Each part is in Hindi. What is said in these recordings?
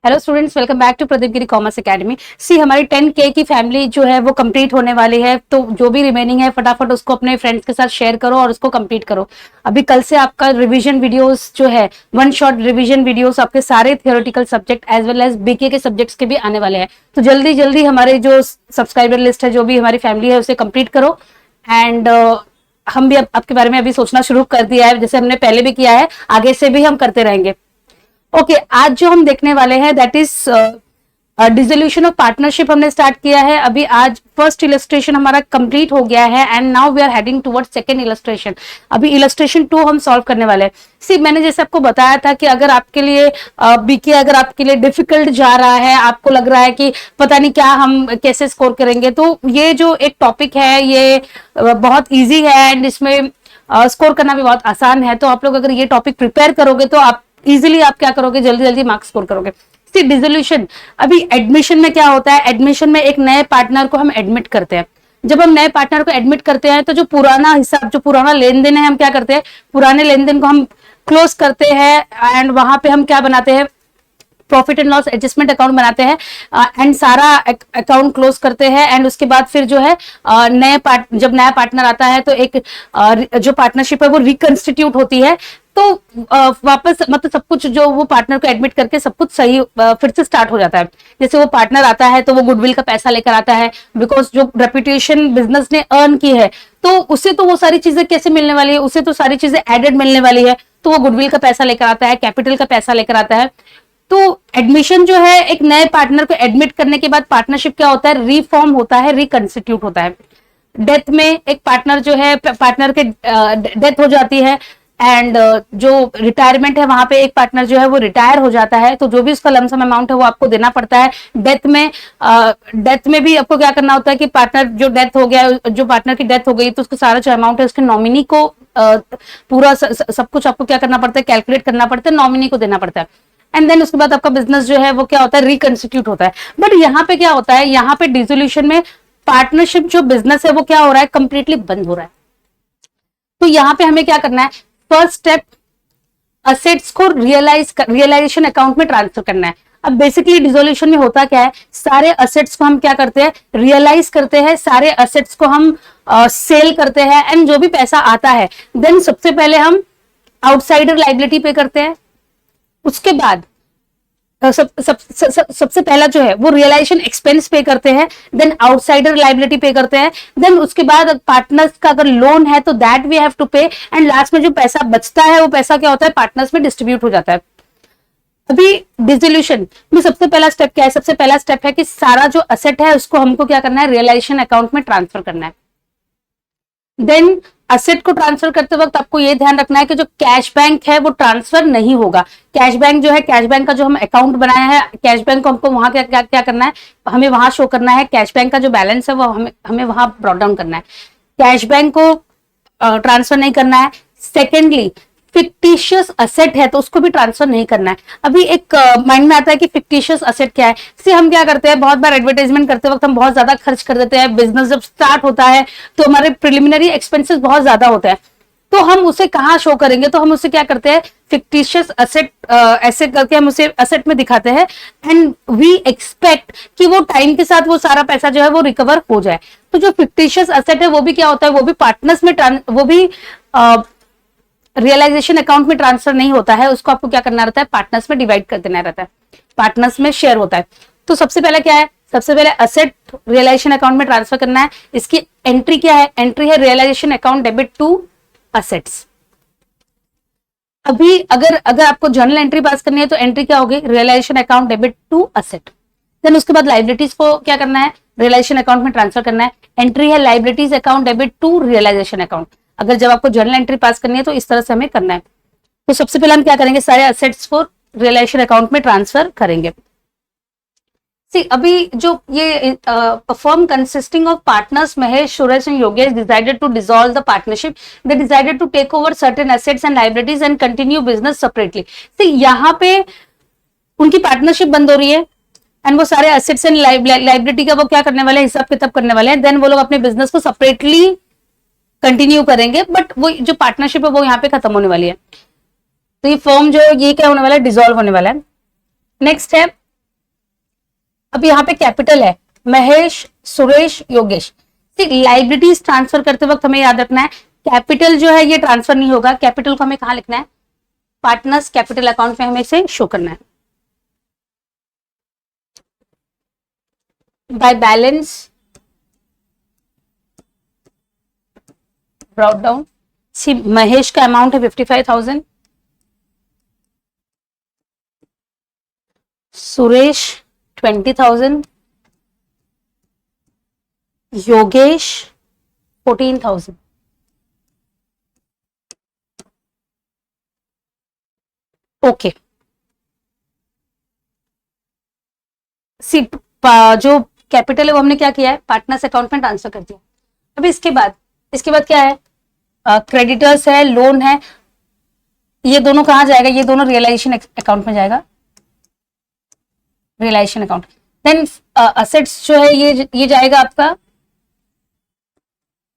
Hello students, welcome back to Pradeep Giri commerce academy. See हमारी 10K की फैमिली जो है वो कंप्लीट होने वाली है, तो जो भी रिमेनिंग है फटाफट उसको अपने फ्रेंड्स के साथ शेयर करो और उसको कंप्लीट करो। अभी कल से आपका रिवीजन वीडियोस जो है, वन शॉट रिवीजन वीडियोस आपके सारे theoretical subject as well as BK के सब्जेक्ट्स के भी आने वाले हैं। तो जल्दी जल्दी हमारे जो सब्सक्राइबर लिस्ट है, जो भी हमारी फैमिली है, उसे कंप्लीट करो। एंड हम भी अब आपके बारे में अभी सोचना शुरू कर दिया है, जैसे हमने पहले भी किया है, आगे से भी हम करते रहेंगे। ओके, आज जो हम देखने वाले हैं that is dissolution of partnership हमने स्टार्ट किया है। अभी आज फर्स्ट इलस्ट्रेशन हमारा कंप्लीट हो गया है and now we are heading towards second illustration. अभी इलस्ट्रेशन 2 हम सॉल्व करने वाले हैं। सी मैंने जैसे आपको बताया था कि अगर आपके लिए बीके अगर आपके लिए डिफिकल्ट जा रहा है, आपको लग रहा है कि पता नहीं क्या हम कैसे स्कोर करेंगे, तो ये जो एक टॉपिक है ये बहुत ईजी है एंड इसमें स्कोर करना भी बहुत आसान है। तो आप लोग अगर ये टॉपिक प्रिपेयर करोगे तो आप इजीली आप क्या करोगे, जल्दी जल्दी मार्क्स स्कोर करोगे। सी डिसोल्यूशन, अभी एडमिशन में क्या होता है, एडमिशन में एक नए पार्टनर को हम एडमिट करते हैं। जब हम नए पार्टनर को एडमिट करते हैं तो जो पुराना हिसाब, जो पुराना लेन देन है, हम क्या करते हैं, पुराने लेन देन को हम क्लोज करते हैं एंड वहां पे हम क्या बनाते हैं, profit and loss adjustment account बनाते हैं एंड सारा अकाउंट क्लोज करते हैं। एंड उसके बाद फिर जो है जब नया पार्टनर आता है तो एक जो पार्टनरशिप है वो रिकंस्टिट्यूट होती है। तो वापस मतलब सब कुछ जो वो पार्टनर को एडमिट करके सब कुछ सही फिर से स्टार्ट हो जाता है। जैसे वो पार्टनर आता है तो वो गुडविल का पैसा लेकर आता है, बिकॉज जो रेपुटेशन बिजनेस ने अर्न की है तो उसे तो वो सारी चीजें कैसे मिलने वाली है, उसे तो सारी चीजें एडेड मिलने वाली है। तो वो गुडविल का पैसा लेकर आता है, कैपिटल का पैसा लेकर आता है। तो एडमिशन जो है, एक नए पार्टनर को एडमिट करने के बाद पार्टनरशिप क्या होता है, रीफॉर्म होता है, रिकंस्टिट्यूट होता है। डेथ में एक पार्टनर जो है, पार्टनर के डेथ हो जाती है एंड जो रिटायरमेंट है वहां पे एक पार्टनर जो है वो रिटायर हो जाता है, तो जो भी उसका लमसम अमाउंट है वो आपको देना पड़ता है। डेथ में भी आपको क्या करना होता है कि पार्टनर जो डेथ हो गया, जो पार्टनर की डेथ हो गई, तो उसका सारा जो अमाउंट है उसके नॉमिनी को पूरा सब कुछ आपको क्या करना पड़ता है, कैलकुलेट करना पड़ता है, नॉमिनी को देना पड़ता है। एंड देन उसके बाद आपका बिजनेस जो है वो क्या होता है, रिकंस्टिट्यूट होता है। बट यहाँ पे क्या होता है, यहाँ पे डिसोल्यूशन में पार्टनरशिप जो बिजनेस है वो क्या हो रहा है, कंप्लीटली बंद हो रहा है। तो यहाँ पे हमें क्या करना है, फर्स्ट स्टेप असेट्स को रियलाइजेशन अकाउंट में ट्रांसफर करना है। अब बेसिकली डिसोल्यूशन में होता क्या है, सारे असेट्स को हम क्या करते हैं, रियलाइज करते हैं, सारे असेट्स को हम सेल करते हैं एंड जो भी पैसा आता है देन सबसे पहले हम आउटसाइडर लाइबिलिटी पे करते हैं। उसके बाद सबसे पहला जो है वो रियलाइजेशन एक्सपेंस पे करते हैं, देन आउटसाइडर लाइबिलिटी पे करते हैं, देन उसके बाद पार्टनर्स का अगर लोन है तो दैट वी हैव टू पे एंड लास्ट में जो पैसा बचता है वो पैसा क्या होता है, पार्टनर्स में डिस्ट्रीब्यूट हो जाता है। अभी डिसोल्यूशन में सबसे पहला स्टेप क्या है, सबसे पहला स्टेप है कि सारा जो असेट है उसको हमको क्या करना है, रियलाइजेशन अकाउंट में ट्रांसफर करना है। देन असेट को ट्रांसफर करते वक्त आपको यह ध्यान रखना है कि जो कैश बैंक है वो ट्रांसफर नहीं होगा। कैश बैंक जो है, कैश बैंक का जो हम अकाउंट बनाया है, कैश बैंक को हमको वहां क्या क्या क्या करना है, हमें वहां शो करना है। कैश बैंक का जो बैलेंस है वो हमें वहां ब्रॉट डाउन करना है। कैश बैंक को ट्रांसफर नहीं करना है। सेकेंडली, फिक्टिशियस असेट है तो उसको भी ट्रांसफर नहीं करना है। अभी एक माइंड में आता है कि फिक्टिशियस असेट क्या है। से हम क्या करते हैं, बहुत बार एडवर्टाइजमेंट करते वक्त हम बहुत ज्यादा खर्च कर देते हैं। बिजनेस जब स्टार्ट होता है तो हमारे प्रिलिमिनरी एक्सपेंसेस बहुत ज्यादा होते हैं, तो हम उसे कहाँ शो करेंगे, तो हम उसे क्या करते हैं, फिक्टिशियस असेट ऐसे करके हम उसे असेट में दिखाते हैं एंड वी एक्सपेक्ट कि वो टाइम के साथ वो सारा पैसा जो है वो रिकवर हो जाए। तो जो फिक्टिशियस असेट है वो भी क्या होता है, वो भी पार्टनर्स में वो भी रियलाइजेशन अकाउंट में ट्रांसफर नहीं होता है, उसको आपको क्या करना रहता है, पार्टनर्स में डिवाइड कर देना रहता है, पार्टनर्स में शेयर होता है। तो सबसे पहले क्या है, सबसे पहले असेट रियलाइजेशन अकाउंट में ट्रांसफर करना है। इसकी एंट्री क्या है, एंट्री है realisation account debit to assets. अभी अगर आपको जर्नल एंट्री पास करनी है तो एंट्री क्या होगी, realisation account debit to asset. Then उसके बाद लाइबिलिटीज को क्या करना है, रियलाइजेशन अकाउंट में ट्रांसफर करना है। एंट्री है liabilities account debit to realisation account. अगर जब आपको जर्नल एंट्री पास करनी है तो इस तरह से हमें करना है। तो सबसे पहले हम क्या करेंगे, सारे असेट्स को रियलाइजेशन अकाउंट में ट्रांसफर करेंगे। सी अभी जो ये firm consisting of partners Mahesh, Suresh and Yogesh decided to dissolve the partnership. They decided to take over certain assets and liabilities and continue business separately. See यहाँ पे उनकी पार्टनरशिप बंद हो रही है एंड वो सारे एसेट्स एंड लाइबिलिटी का वो क्या करने वाले हैं, हिसाब किताब करने वाले हैं। देन वो लोग अपने बिजनेस को सेपरेटली कंटिन्यू करेंगे, बट वो जो पार्टनरशिप है वो यहाँ पे खत्म होने वाली है। तो ये फर्म जो ये क्या होने वाला है, डिसॉल्व होने वाला है। नेक्स्ट है अब यहाँ पे कैपिटल है महेश, सुरेश, योगेश। लाइबिलिटीज ट्रांसफर करते वक्त हमें याद रखना है कैपिटल जो है ये ट्रांसफर नहीं होगा, कैपिटल को हमें कहाँ लिखना है, पार्टनर्स कैपिटल अकाउंट में हमें इसे शो करना है। बाय बैलेंस ब्रॉट डाउन, सी महेश का अमाउंट है 55,000, सुरेश 20,000, योगेश 14,000। ओके, सी जो कैपिटल है वो हमने क्या किया है, पार्टनर्स अकाउंट में ट्रांसफर कर दिया। अब इसके बाद क्या है, क्रेडिटर्स है, लोन है, ये दोनों कहां जाएगा, ये दोनों रियलाइजेशन अकाउंट में जाएगा, रियलाइजेशन अकाउंट। देन असेट्स जो है ये जाएगा आपका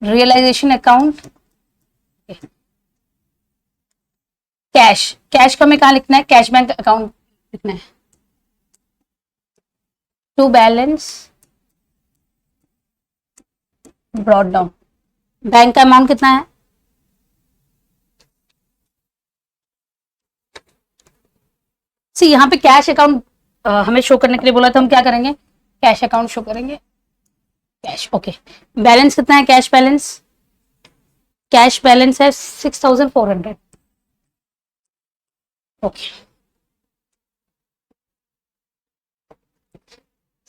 रियलाइजेशन अकाउंट। कैश को हमें कहां लिखना है, कैश बैंक अकाउंट लिखना है। To balance brought down, bank का अमाउंट कितना है, सी यहाँ पे कैश अकाउंट हमें शो करने के लिए बोला था, हम क्या करेंगे, कैश अकाउंट शो करेंगे, कैश। ओके, बैलेंस कितना है, कैश बैलेंस है 6,400। ओके,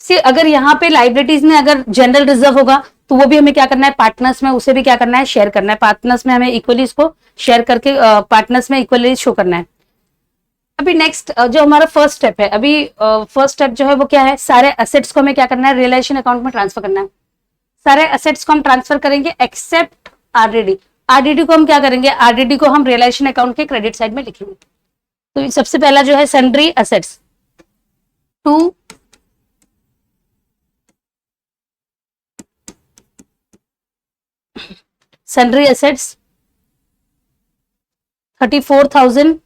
सी अगर यहाँ पे लाइबिलिटीज में अगर जनरल रिजर्व होगा तो वो भी हमें क्या करना है, पार्टनर्स में उसे भी क्या करना है, शेयर करना है, पार्टनर्स में हमें इक्वली इसको शेयर करके पार्टनर्स में इक्वली शो करना है। अभी नेक्स्ट जो हमारा फर्स्ट स्टेप है, अभी फर्स्ट स्टेप जो है वो क्या है, सारे असेट्स को हमें क्या करना है, रियलाइजेशन अकाउंट में ट्रांसफर करना है। सारे असेट्स को हम ट्रांसफर करेंगे एक्सेप्ट आरडीडी। आरडीडी को हम क्या करेंगे, आरडीडी को हम रियलाइजेशन अकाउंट के क्रेडिट साइड में लिखेंगे। तो सबसे पहला जो है sundry assets, to sundry assets 34,000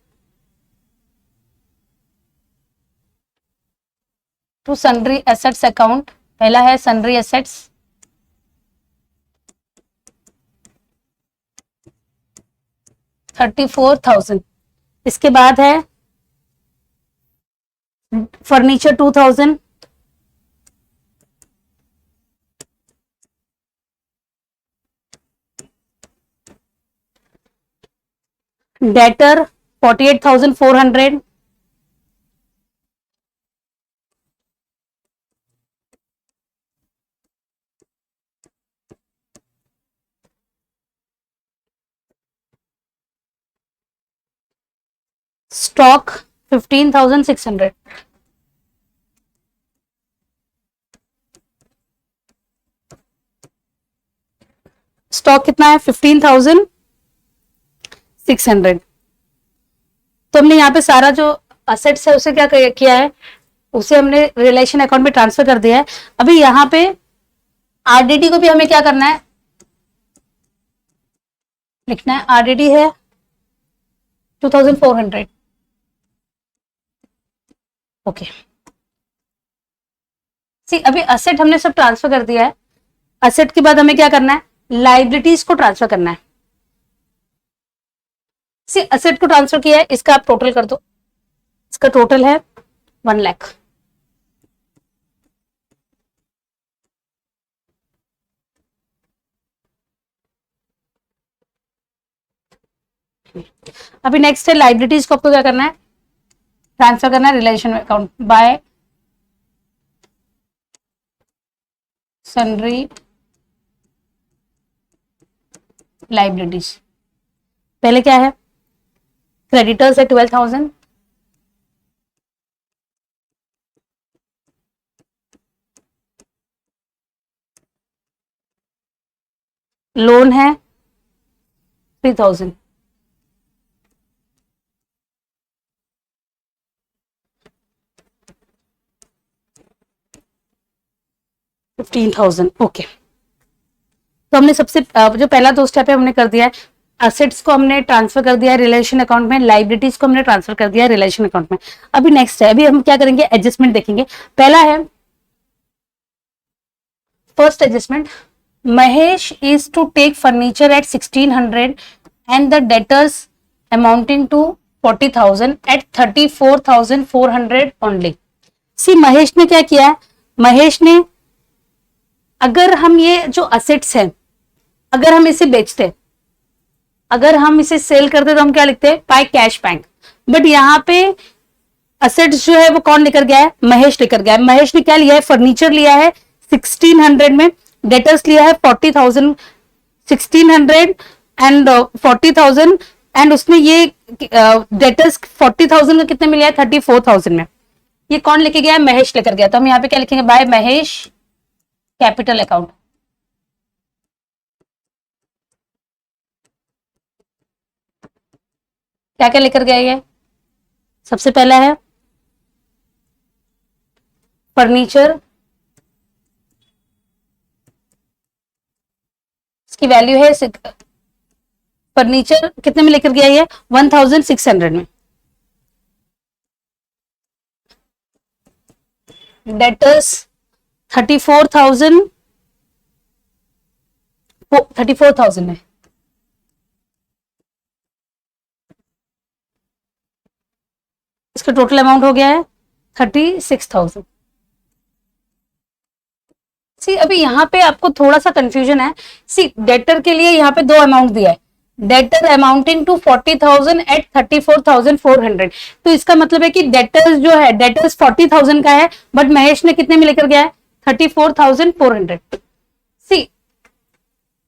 to sundry assets account. पहला है सन्ड्री एसेट्स 34,000। इसके बाद है फर्नीचर 2,000, डेटर 48,400, स्टॉक 15,600। स्टॉक कितना है 15,600। तो हमने यहाँ पे सारा जो असेट्स है उसे क्या किया है, उसे हमने रिलेशन अकाउंट में ट्रांसफर कर दिया है। अभी यहाँ पे आरडीडी को भी हमें क्या करना है, लिखना है। आरडीडी है 2,400। ओके, सी अभी असेट हमने सब ट्रांसफर कर दिया है। असेट के बाद हमें क्या करना है, लाइबिलिटीज को ट्रांसफर करना है। सी असेट को ट्रांसफर किया है, इसका आप टोटल कर दो। इसका टोटल है 1 लाख। अभी नेक्स्ट है लाइबिलिटीज को आपको क्या करना है, ट्रांसफर करना है relation account by sundry liabilities. पहले क्या है, क्रेडिटर्स है 12,000, लोन है 3,000, $15,000। ओके, तो हमने सबसे जो पहला दो स्टेप है हमने कर दिया है। असेट्स को हमने ट्रांसफर कर दिया है रिलेशन अकाउंट में, लाइबिलिटीज को हमने ट्रांसफर कर दिया है रिलेशन अकाउंट में। अभी नेक्स्ट है, अभी हम क्या करेंगे, एडजस्टमेंट देखेंगे। पहला है first adjustment, Mahesh is to take furniture at 1600 and the debtors amounting to 40,000 at 34,400 only. See Mahesh ने क्या किया है, महेश ने, अगर हम ये जो असेट्स हैं, अगर हम इसे बेचते, अगर हम इसे सेल करते तो हम क्या लिखते हैं, बाय कैश बैंक। बट यहाँ पे असेट्स जो है वो कौन लेकर गया है, महेश लेकर गया है। महेश ने क्या लिया है, फर्नीचर लिया है 1600 में, डेटर्स लिया है 40,000, 1600 एंड 40,000, एंड उसने ये डेटर्स 40,000 का कितने में लिया है, 34,000 में। ये कौन लेके गया है, महेश लेकर गया। तो हम यहाँ पे क्या लिखेंगे, बाय महेश कैपिटल अकाउंट। क्या क्या लेकर गया ये, सबसे पहला है फर्नीचर, इसकी वैल्यू है, फर्नीचर कितने में लेकर गया ये, 1600 में। डेटर्स 34,000 में। इसका टोटल अमाउंट हो गया है 36,000। सी अभी यहाँ पे आपको थोड़ा सा कंफ्यूजन है। सी डेटर के लिए यहाँ पे दो अमाउंट दिया है, डेटर अमाउंटिंग टू 40,000 एट 34,400। तो इसका मतलब है कि डेटर्स जो है, डेटर्स 40,000 का है, बट महेश ने कितने में लेकर गया है, 34,400। सी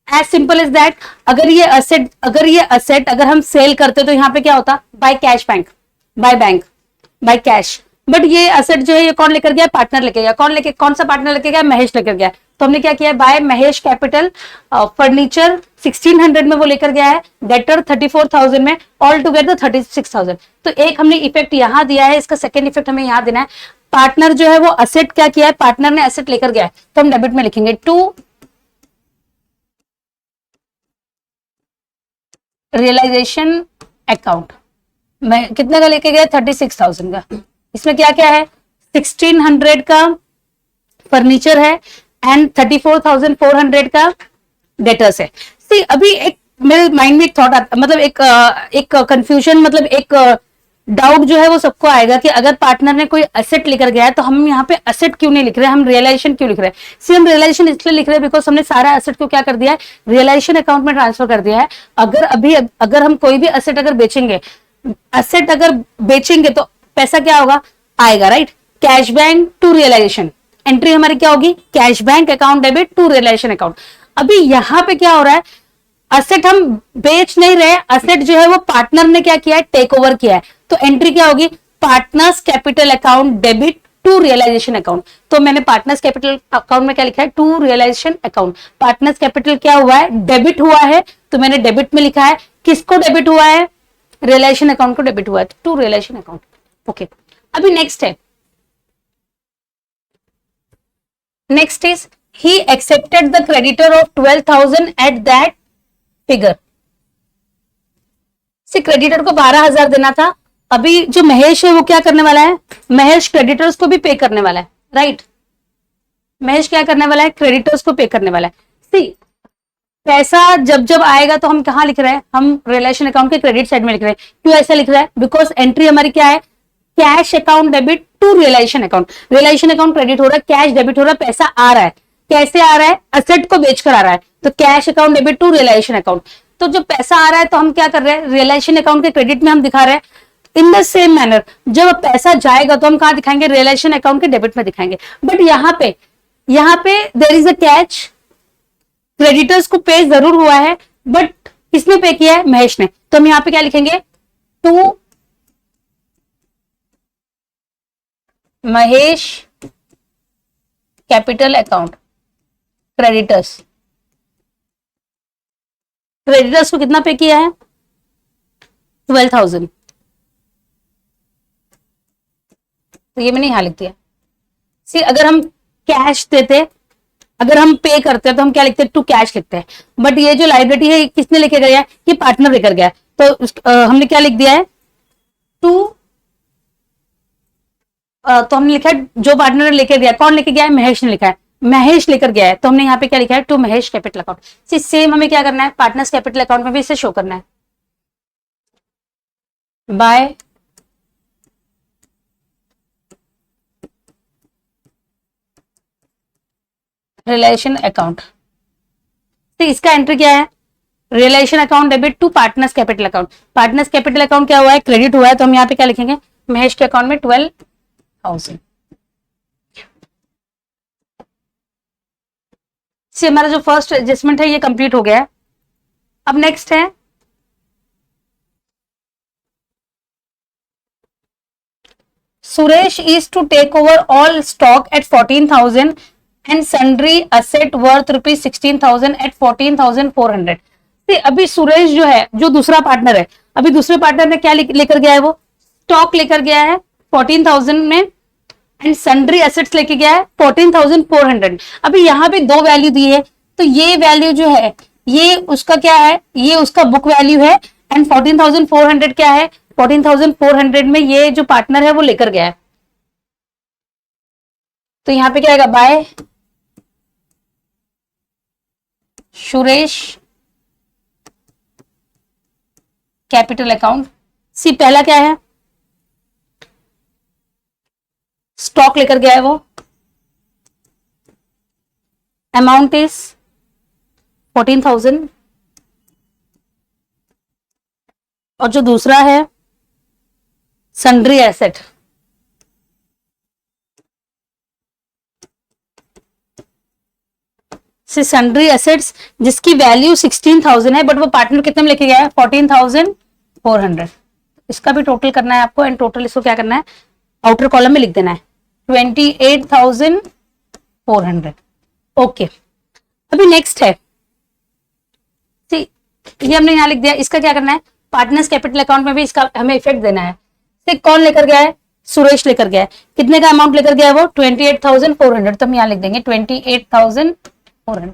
एज सिंपल एज दैट। अगर ये असेट अगर हम सेल करते तो यहाँ पे क्या होता, by cash bank, by cash. But ये असेट जो है ये कौन लेकर गया, पार्टनर लेकर गया। कौन सा पार्टनर लेकर गया, महेश लेकर गया। तो हमने क्या किया, बाय महेश कैपिटल, फर्नीचर 1600 में वो लेकर गया है, डेटर 34,000 में, ऑल टुगेदर 36,000। तो एक हमने इफेक्ट यहां दिया है, इसका सेकेंड इफेक्ट हमें यहां देना है। पार्टनर जो है वो असेट क्या किया है, पार्टनर ने असेट लेकर गया है, तो हम डेबिट में लिखेंगे टू रियलाइजेशन अकाउंट। मैं कितने का लेके गया, 36,000 का। इसमें क्या क्या है, 1600 का फर्नीचर है एंड 34,400 का डेटर्स है। सी अभी एक मेरे माइंड में एक थॉट आता, मतलब एक कंफ्यूजन, मतलब एक डाउट जो है वो सबको आएगा कि अगर पार्टनर ने कोई एसेट लेकर गया है तो हम यहाँ पे एसेट क्यों नहीं लिख रहे, हम रियलाइजेशन क्यों लिख रहे हैं। सी हम रियलाइजेशन इसलिए लिख रहे हैं बिकॉज हमने सारा एसेट को क्या कर दिया है, रियलाइजेशन अकाउंट में ट्रांसफर कर दिया है। अगर हम कोई भी एसेट अगर बेचेंगे तो पैसा क्या होगा, आएगा, right, cash bank to realisation. Entry हमारी क्या होगी, cash bank account debit to realisation account. अभी यहां पे क्या हो रहा है, असेट हम बेच नहीं रहे, असेट जो है वो पार्टनर ने क्या किया है, टेक ओवर किया है। तो एंट्री क्या होगी, partners capital account debit to realisation account. तो मैंने पार्टनर्स कैपिटल अकाउंट में क्या लिखा है, to realisation account. Partners capital क्या हुआ है, डेबिट हुआ है, तो मैंने डेबिट में लिखा है। किसको डेबिट हुआ है, रियलाइजेशन अकाउंट को डेबिट हुआ है, टू रियलाइजेशन अकाउंट। ओके, अभी नेक्स्ट है, next is he accepted the creditor of 12,000 at that figure। से क्रेडिटर को 12,000 देना था। अभी जो महेश है वो क्या करने वाला है, महेश क्रेडिटर्स को भी पे करने वाला है, राइट। महेश क्या करने वाला है, क्रेडिटर्स को पे करने वाला है। सी पैसा जब जब आएगा तो हम कहाँ लिख रहे हैं, हम रिलेशन अकाउंट के क्रेडिट साइड में लिख रहे हैं। क्यों ऐसा लिख रहा है, बिकॉज एंट्री हमारी क्या है, cash account debit to realisation account. Realisation account credit हो रहा है, कैश डेबिट हो रहा है, पैसा आ रहा है। कैसे आ रहा है, असेट को बेचकर आ रहा है, तो cash account debit to realisation account. तो जब पैसा आ रहा है तो हम क्या कर रहे हैं, रियलाइजेशन अकाउंट के क्रेडिट में हम दिखा रहे हैं। इन द सेम मैनर जब पैसा जाएगा तो हम कहां दिखाएंगे, रियलाइजेशन अकाउंट के डेबिट में दिखाएंगे। बट यहाँ पे there is a catch, creditors को पे जरूर हुआ है, बट किसने पे किया है, महेश ने। तो हम यहाँ पे क्या लिखेंगे, to Mahesh capital account creditors. Creditors को कितना पे किया है, 12,000। तो ये मैंने यहां लिख दिया। सी अगर हम कैश देते, अगर हम पे करते तो हम क्या लिखते, टू कैश लिखते हैं। बट ये जो लाइबिलिटी है किसने लेके गया है, ये पार्टनर लेकर गया है। तो हमने क्या लिख दिया है, टू, तो हमने लिखा है जो पार्टनर ने लेके दिया, कौन लेके गया है, महेश ने लिखा है। महेश लेकर गया है, तो हमने यहाँ पे क्या लिखा है, to Mahesh capital account. Same हमें क्या करना है, पार्टनर्स कैपिटल अकाउंट में भी इसे शो करना है, बाय रिलेशन अकाउंट। तो इसका एंट्री क्या है, relation account debit to partners capital account. Partners capital account क्या हुआ है, क्रेडिट हुआ है, तो हम यहाँ पे क्या लिखेंगे, महेश के अकाउंट में 12,000 से हमारा जो फर्स्ट एडजस्टमेंट है ये कंप्लीट हो गया है। अब नेक्स्ट है Suresh is to take over all stock at 14,000 and sundry asset worth ₹16,000 at 14,400। अभी सुरेश जो है, जो दूसरा पार्टनर है, अभी दूसरे पार्टनर ने क्या लेकर गया है, वो स्टॉक लेकर गया है 14,000 में एंड सन्ड्री एसेट्स लेके गया है 14,400। अभी यहाँ पे दो वैल्यू दी है, तो ये वैल्यू जो है ये उसका क्या है, ये उसका बुक वैल्यू है एंड 14,400 क्या है, 14,400 में ये जो पार्टनर है वो लेकर गया है। तो यहाँ पे क्या आएगा, बाय सुरेश कैपिटल अकाउंट। सी पहला क्या है, स्टॉक लेकर गया है वो, अमाउंट इज 14,000, और जो दूसरा है सन्ड्री एसेट, से सन्ड्री एसेट्स जिसकी वैल्यू 16,000 है, बट वो पार्टनर कितने में लेके गया है, 14,400। इसका भी टोटल करना है आपको, एंड टोटल इसको क्या करना है, आउटर कॉलम में लिख देना है 28,400। ओके, अभी नेक्स्ट है, ये हमने यहां लिख दिया, इसका क्या करना है, पार्टनर्स कैपिटल अकाउंट में भी इसका हमें इफेक्ट देना है। कौन लेकर गया है, सुरेश लेकर गया है, कितने का अमाउंट लेकर गया है वो, 28,400, तो हम यहां लिख देंगे 28,400।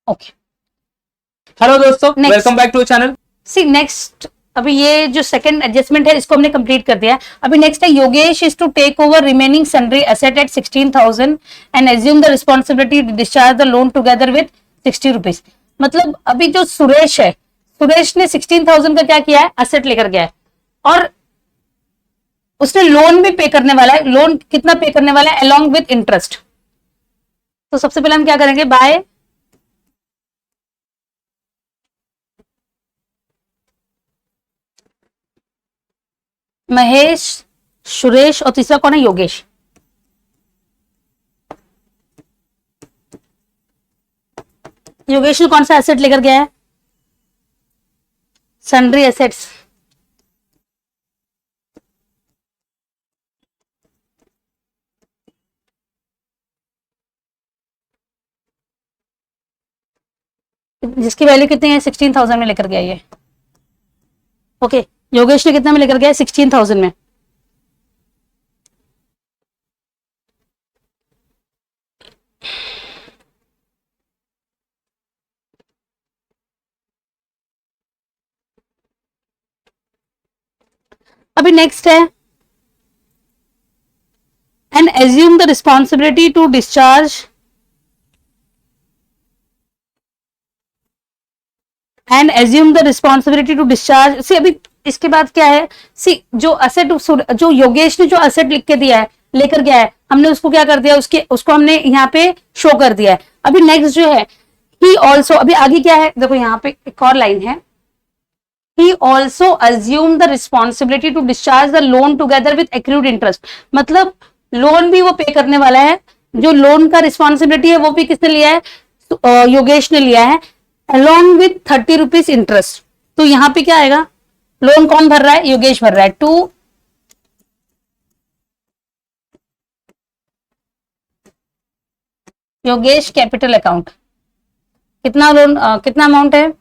ओके, हेलो दोस्तों, welcome back to channel. See next, अभी ये जो सेकंड एडजस्टमेंट है इसको हमने कंप्लीट कर दिया है। अभी नेक्स्ट है Yogesh is to take over remaining sundry asset at 16,000 and assume the responsibility to discharge the loan together with 60 rupees. मतलब अभी जो सुरेश है, सुरेश ने 16,000 का क्या किया है, एसेट लेकर गया है, और उसने लोन भी पे करने वाला है। लोन कितना पे करने वाला है, अलोंग विद इंटरेस्ट। तो सबसे पहले हम क्या करेंगे, बाय महेश, सुरेश, और तीसरा कौन है, योगेश। योगेश ने कौन सा एसेट लेकर गया है, सन्ड्री एसेट्स। जिसकी वैल्यू कितनी है, 16,000 में लेकर गया ये। ओके, योगेश ने कितना में लेकर गया, 16,000 में। अभी नेक्स्ट है and assume the responsibility to discharge and assume the responsibility to discharge. See अभी इसके बाद क्या है, सी जो असेट, जो योगेश ने जो असेट लिख के दिया है, लेकर गया है, हमने उसको क्या कर दिया, उसको हमने यहाँ पे शो कर दिया है। अभी नेक्स्ट जो है, ही ऑल्सो, अभी आगे क्या है, देखो यहाँ पे एक और लाइन है, he also assumed the responsibility to discharge the loan together with accrued interest। मतलब लोन भी वो पे करने वाला है, जो लोन का रिस्पॉन्सिबिलिटी है वो भी किसने लिया है, योगेश ने लिया है, along with 30 रुपीज इंटरेस्ट। तो यहाँ पे क्या आएगा, लोन कौन भर रहा है, योगेश भर रहा है, टू योगेश कैपिटल अकाउंट। कितना लोन, कितना अमाउंट है,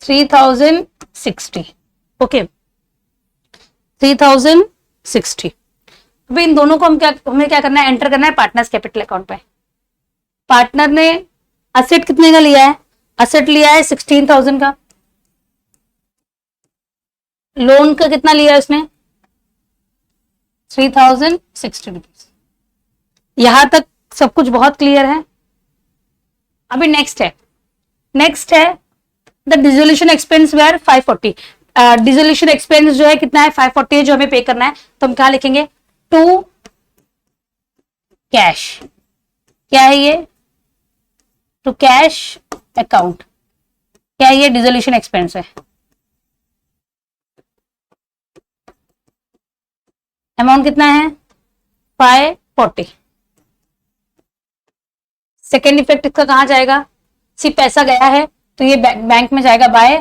3,060। ओके, 3,060। अभी इन दोनों को हमें क्या करना है, एंटर करना है पार्टनर्स कैपिटल अकाउंट पे। पार्टनर ने असेट कितने का लिया है, असेट लिया है 16,000 का, लोन का कितना लिया है उसने, ₹3060। यहां तक सब कुछ बहुत क्लियर है। अभी नेक्स्ट है the dissolution expense were 540। Dissolution expense जो है कितना है, 540 है, जो हमें पे करना है। तो हम क्या लिखेंगे, टू कैश। क्या है ये, टू कैश अकाउंट। क्या है ये, डिसोल्यूशन एक्सपेंस है। अमाउंट कितना है, 540। सेकेंड इफेक्ट इसका कहां जाएगा, सिर्फ पैसा गया है तो ये बैंक में जाएगा बाय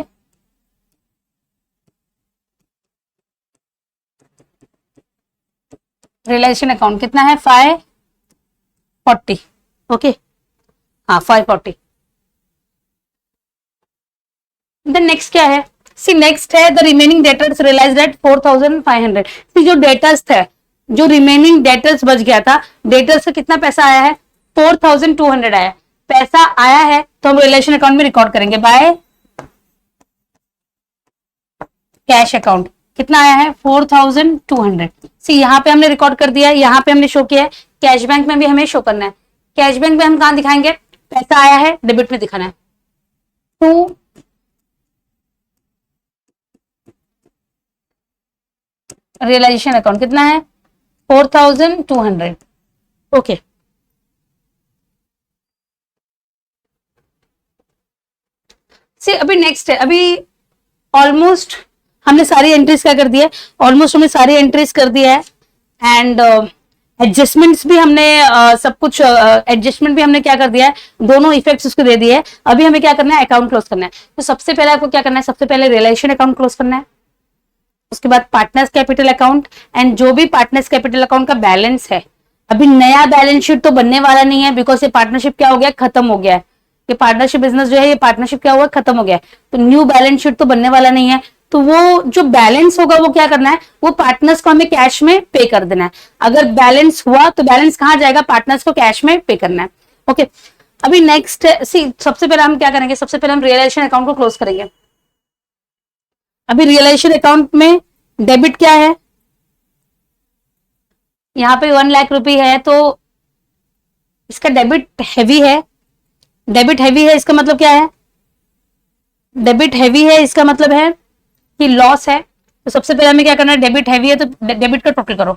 रियलाइजेशन अकाउंट। कितना है, 540। ओके, हाँ 540। देन नेक्स्ट क्या है, सी नेक्स्ट है the remaining debtors realised at 4500। See जो डेटर्स थे, जो रिमेनिंग डेटर्स बच गया था, डेटर्स से कितना पैसा आया है, 4200 आया। पैसा आया है तो हम रिलेशन अकाउंट में रिकॉर्ड करेंगे बाय कैश अकाउंट। कितना आया है, 4200। सी यहाँ पे हमने रिकॉर्ड कर दिया है, यहाँ पे हमने शो किया है। कैश बैंक में भी हमें शो करना है। कैश बैंक में हम कहां दिखाएंगे, पैसा आया है डेबिट में दिखाना है। टू रियलाइजेशन अकाउंट कितना है, 4200। ओके, सी अभी नेक्स्ट है, अभी ऑलमोस्ट हमने सारी एंट्रीज क्या कर दी है, ऑलमोस्ट हमने सारी एंट्रीज कर दिया है। एंड एडजस्टमेंट्स भी हमने सब कुछ एडजस्टमेंट भी हमने क्या कर दिया है, दोनों इफेक्ट्स उसको दे दिए है। अभी हमें क्या करना है, अकाउंट क्लोज करना है। तो सबसे पहले आपको क्या करना है, सबसे पहले रियलाइजेशन अकाउंट क्लोज करना है, उसके बाद पार्टनर्स कैपिटल अकाउंट। एंड जो भी पार्टनर्स कैपिटल अकाउंट का बैलेंस है, अभी नया बैलेंस शीट तो बनने वाला नहीं है, बिकॉज ये पार्टनरशिप क्या हो गया, खत्म हो गया है। ये पार्टनरशिप बिजनेस जो है, ये पार्टनरशिप क्या हुआ, खत्म हो गया है। तो न्यू बैलेंस शीट तो बनने वाला नहीं है। तो वो जो बैलेंस होगा वो क्या करना है, वो पार्टनर्स को हमें कैश में पे कर देना है। अगर बैलेंस हुआ तो बैलेंस कहां जाएगा, पार्टनर्स को कैश में पे करना है। ओके, अभी नेक्स्ट सी सबसे पहले हम क्या करेंगे, सबसे पहले हम रियलाइजेशन अकाउंट को क्लोज करेंगे। अभी रियलाइजेशन अकाउंट में डेबिट क्या है, यहाँ पे 1,00,000 रुपए है, तो इसका डेबिट हैवी है। डेबिट हैवी है इसका मतलब क्या है, डेबिट हैवी है इसका मतलब है कि लॉस है। तो सबसे पहले हमें क्या करना है, डेबिट हैवी है तो डेबिट का टोटल करो।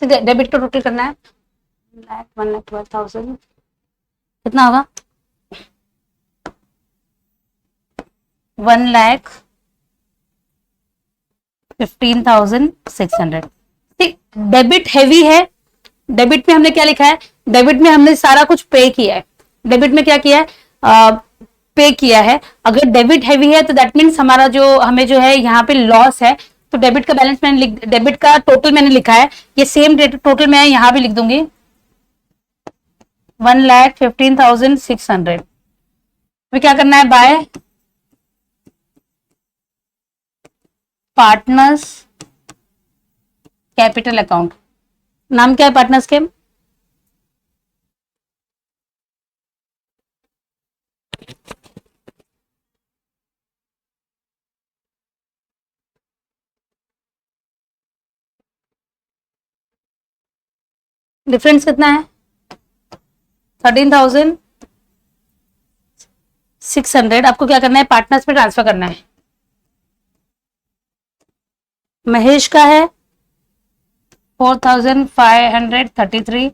डेबिट का टोटल करना है, 1,12,000 कितना होगा, 1,15,600। डेबिट हैवी है, डेबिट में हमने क्या लिखा है, डेबिट में हमने सारा कुछ पे किया है। डेबिट में क्या किया है, पे किया है। अगर डेबिट हैवी है तो दैट मीन्स हमारा जो हमें जो है यहाँ पे लॉस है। तो डेबिट का बैलेंस मैंने डेबिट का टोटल मैंने लिखा है, ये सेम टोटल मैं यहाँ भी लिख दूंगी, 1,15,600। फिर क्या करना है, बाय पार्टनर्स कैपिटल अकाउंट। नाम क्या है पार्टनर्स के, डिफरेंस कितना है, 13,600। आपको क्या करना है, पार्टनर्स में ट्रांसफर करना है। महेश का है 4,533,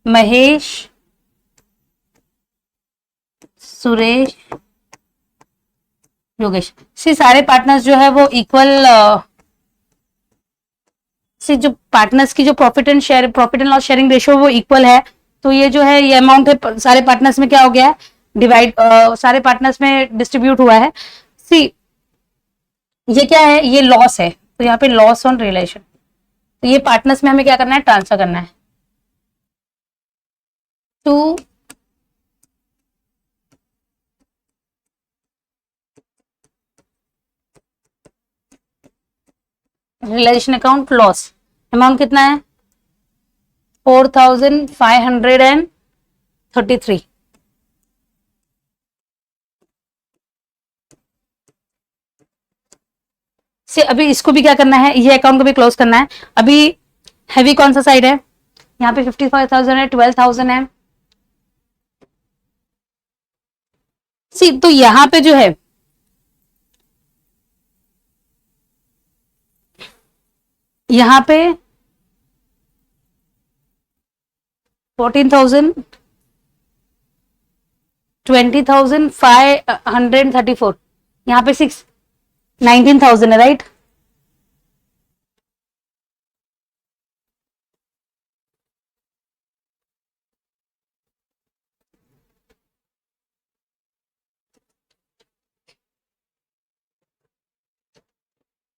महेश, सुरेश, योगेश। सी सारे पार्टनर्स जो है वो इक्वल, सी जो पार्टनर्स की जो profit and loss sharing ratio वो इक्वल है। तो ये जो है ये अमाउंट है सारे पार्टनर्स में क्या हो गया है, डिवाइड, सारे पार्टनर्स में डिस्ट्रीब्यूट हुआ है। सी ये क्या है, ये लॉस है, तो यहाँ पे लॉस ऑन रिलेशन। तो ये पार्टनर्स में हमें क्या करना है, ट्रांसफर करना है to realisation account loss, amount कितना है 4533। से अभी इसको भी क्या करना है, ये अकाउंट को भी क्लोज करना है। अभी हैवी कौन सा साइड है, यहाँ पे 55,000 है, 12,000 है। सी तो यहां पे जो है यहां पे 14,000, 20,534, यहाँ पे 19,000 है, राइट।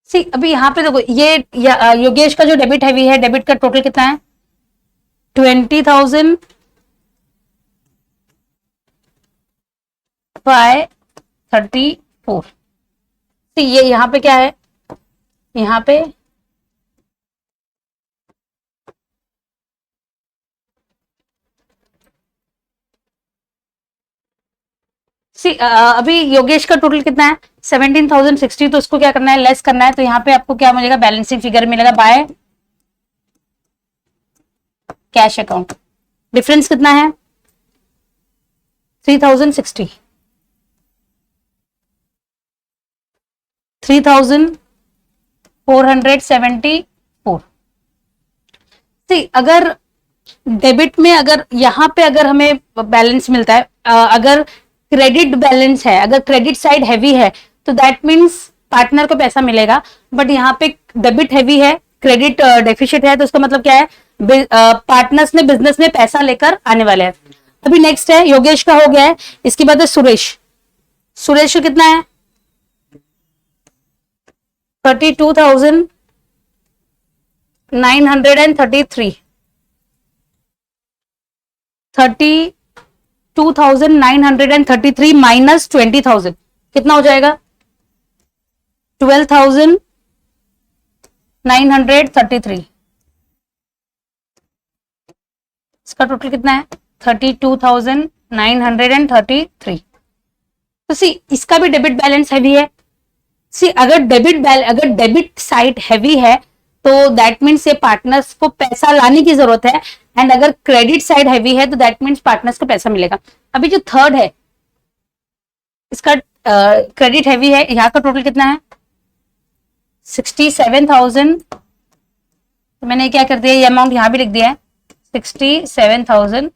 सी अभी यहाँ पे देखो ये योगेश का जो डेबिट हैवी है, डेबिट का टोटल कितना है 20,534। सी ये यहाँ पे क्या है, यहाँ पे अभी योगेश का टोटल कितना है 17,060, तो उसको क्या करना है लेस करना है। तो यहाँ पे आपको क्या मिलेगा, बैलेंसिंग फिगर मिलेगा बाय कैश अकाउंट। डिफरेंस कितना है 3,060, 3,474। सी अगर डेबिट में अगर यहाँ पे अगर हमें बैलेंस मिलता है, अगर क्रेडिट बैलेंस है, अगर क्रेडिट साइड हैवी है तो दैट मीन्स पार्टनर को पैसा मिलेगा। बट यहाँ पे डेबिट हैवी है, क्रेडिट डेफिशिट है, तो उसका मतलब क्या है पार्टनर्स ने बिजनेस में पैसा लेकर आने वाले हैं। अभी नेक्स्ट है योगेश का हो गया है, इसके बाद है सुरेश। सुरेश का कितना है 32,933, 32,933 माइनस 20,000 कितना हो जाएगा 12,933। इसका टोटल कितना है 32,933। तो सी इसका भी डेबिट बैलेंस हैवी है। सी अगर डेबिट साइड हैवी है तो दैट मीन्स ये पार्टनर्स को पैसा लाने की जरूरत है, एंड अगर क्रेडिट साइड हैवी है तो दैट मीन्स पार्टनर्स को पैसा मिलेगा। अभी जो थर्ड है इसका क्रेडिट हैवी है, यहाँ का टोटल कितना है 67,000। तो मैंने क्या कर दिया, ये अमाउंट यहाँ भी लिख दिया है 67,000।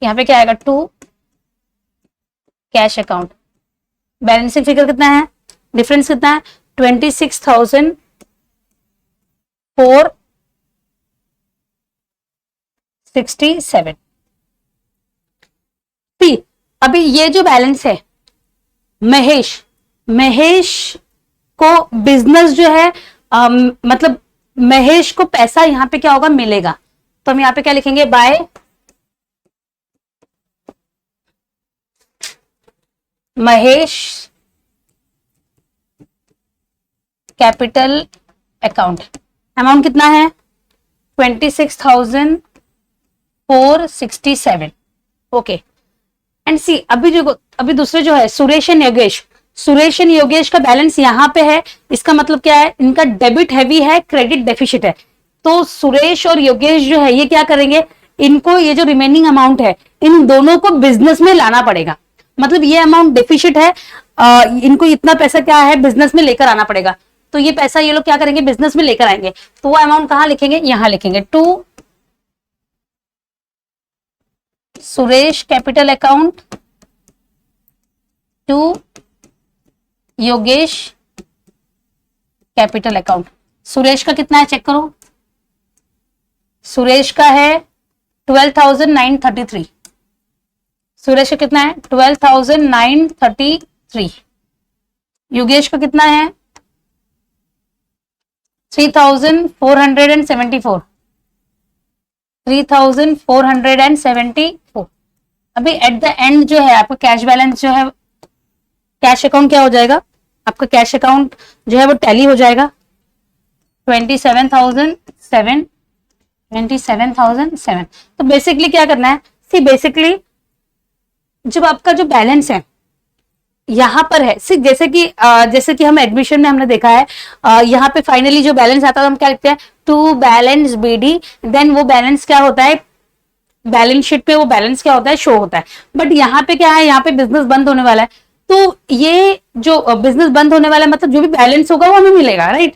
यहाँ पे क्या आएगा 2 कैश अकाउंट। बैलेंसिंग फिगर कितना है, डिफरेंस कितना है 26,467। अभी ये जो बैलेंस है महेश को बिजनेस जो है मतलब महेश को पैसा यहाँ पे क्या होगा मिलेगा। तो हम यहाँ पे क्या लिखेंगे by Mahesh capital account. Amount कितना है 26,467। ओके एंड सी अभी दूसरे जो है सुरेश एंड योगेश का बैलेंस यहाँ पे है। इसका मतलब क्या है, इनका डेबिट हैवी है, क्रेडिट डेफिशिट है। तो सुरेश और योगेश जो है ये क्या करेंगे, इनको ये जो रिमेनिंग अमाउंट है इन दोनों को बिजनेस में लाना पड़ेगा। मतलब ये अमाउंट डेफिशिट है, इनको इतना पैसा क्या है बिजनेस में लेकर आना पड़ेगा। तो ये पैसा ये लोग क्या करेंगे बिजनेस में लेकर आएंगे। तो वो अमाउंट कहां लिखेंगे, यहां लिखेंगे to Suresh capital account, to Yogesh capital account. Suresh का कितना है चेक करो, सुरेश का है 12,933। सुरेश का कितना है 12,933। योगेश का कितना है 3,474, 3,474। अभी एट द एंड जो है आपका कैश बैलेंस जो है, कैश अकाउंट क्या हो जाएगा आपका, कैश अकाउंट जो है वो टैली हो जाएगा 27,007, 27,007। तो बेसिकली क्या करना है, सी बेसिकली जब आपका जो बैलेंस है यहाँ पर है, सी जैसे कि हम एडमिशन में हमने देखा है, यहाँ पे फाइनली जो बैलेंस आता है हम क्या लिखते हैं, टू बैलेंस बीडी, देन वो बैलेंस क्या होता है, बैलेंस शीट पे वो बैलेंस क्या होता है, शो होता है। बट यहाँ पे क्या है, यहाँ पे बिजनेस बंद होने वाला है, तो ये जो बिजनेस बंद होने वाला है मतलब जो भी बैलेंस होगा वो हमें मिलेगा, राइट।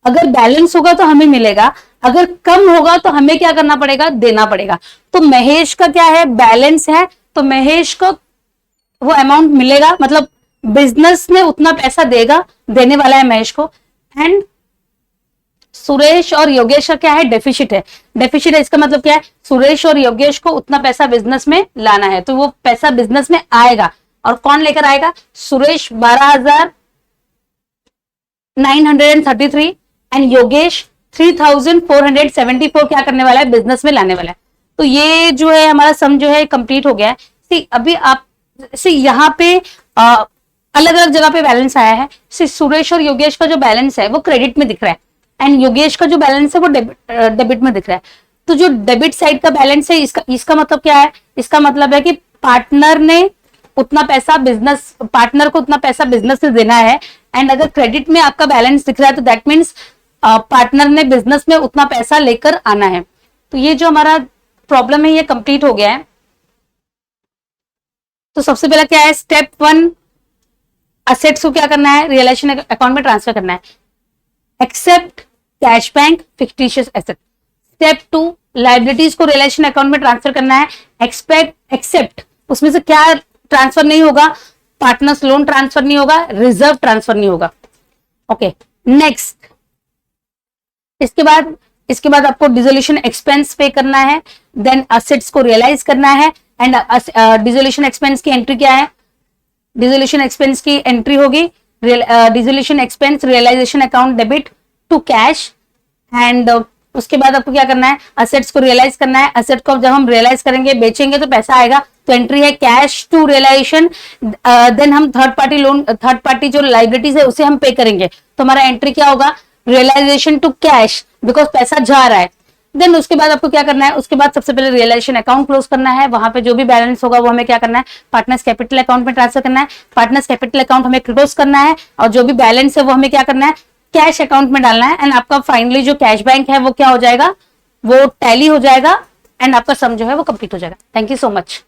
अगर बैलेंस होगा तो हमें मिलेगा, अगर कम होगा तो हमें क्या करना पड़ेगा, देना पड़ेगा। तो महेश का क्या है, बैलेंस है, तो महेश को वो अमाउंट मिलेगा, मतलब बिजनेस में उतना पैसा देगा, देने वाला है महेश को। एंड सुरेश और योगेश का क्या है, डेफिसिट है। डेफिसिट है इसका मतलब क्या है, सुरेश और योगेश को उतना पैसा बिजनेस में लाना है, तो वो पैसा बिजनेस में आएगा। और कौन लेकर आएगा, सुरेश 12,933 एंड योगेश 3,474 क्या करने वाला है, बिजनेस में लाने वाला है। तो ये जो है हमारा सम जो है कंप्लीट हो गया है। सी अभी आप यहाँ पे अलग अलग जगह पे बैलेंस आया है। सी सुरेश और योगेश का जो बैलेंस है वो क्रेडिट में दिख रहा है, एंड योगेश का जो बैलेंस है वो डेबिट में दिख रहा है। तो जो डेबिट साइड का बैलेंस है, इसका मतलब क्या है, इसका मतलब है कि पार्टनर ने उतना पैसा बिजनेस, पार्टनर को उतना पैसा बिजनेस से देना है। एंड अगर क्रेडिट में आपका बैलेंस दिख रहा है तो दैट मीन्स पार्टनर ने बिजनेस में उतना पैसा लेकर आना है। तो ये जो हमारा प्रॉब्लम है ये कंप्लीट हो गया है। तो सबसे पहला क्या है, स्टेप 1 असेट्स को क्या करना है, रियलाइजेशन अकाउंट में ट्रांसफर करना है। Except cash bank fictitious asset. Step 2 liabilities को रियलाइजेशन अकाउंट में ट्रांसफर करना है। एक्सेप्ट उसमें से क्या ट्रांसफर नहीं होगा, पार्टनर्स लोन ट्रांसफर नहीं होगा, रिजर्व ट्रांसफर नहीं होगा। ओके नेक्स्ट, इसके बाद आपको डिसोल्यूशन एक्सपेंस पे करना है, देन असेट्स को रियलाइज करना है। एंड डिसोल्यूशन एक्सपेंस की एंट्री क्या है, डिसोल्यूशन एक्सपेंस की एंट्री होगी dissolution expense realisation account debit to cash. And उसके बाद आपको क्या करना है, असेट्स को रियलाइज करना है। असेट को जब हम रियलाइज करेंगे, बेचेंगे तो पैसा आएगा, तो एंट्री है कैश टू रियलाइजेशन। देन हम थर्ड पार्टी जो लाइबिलिटीज है उसे हम पे करेंगे, तो हमारा एंट्री क्या होगा, रियलाइजेशन टू कैश, बिकॉज पैसा जा रहा है। देन उसके बाद आपको क्या करना है, उसके बाद सबसे पहले रियलाइजेशन अकाउंट क्लोज करना है। वहां पे जो भी बैलेंस होगा वो हमें क्या करना है, पार्टनर्स कैपिटल अकाउंट में ट्रांसफर करना है। पार्टनर्स कैपिटल अकाउंट हमें क्लोज करना है, और जो भी बैलेंस है वो हमें क्या करना है, कैश अकाउंट में डालना है। एंड आपका फाइनली जो कैश बैंक है वो क्या हो जाएगा, वो टैली हो जाएगा, एंड आपका सम जो है वो कंप्लीट हो जाएगा। Thank you so much.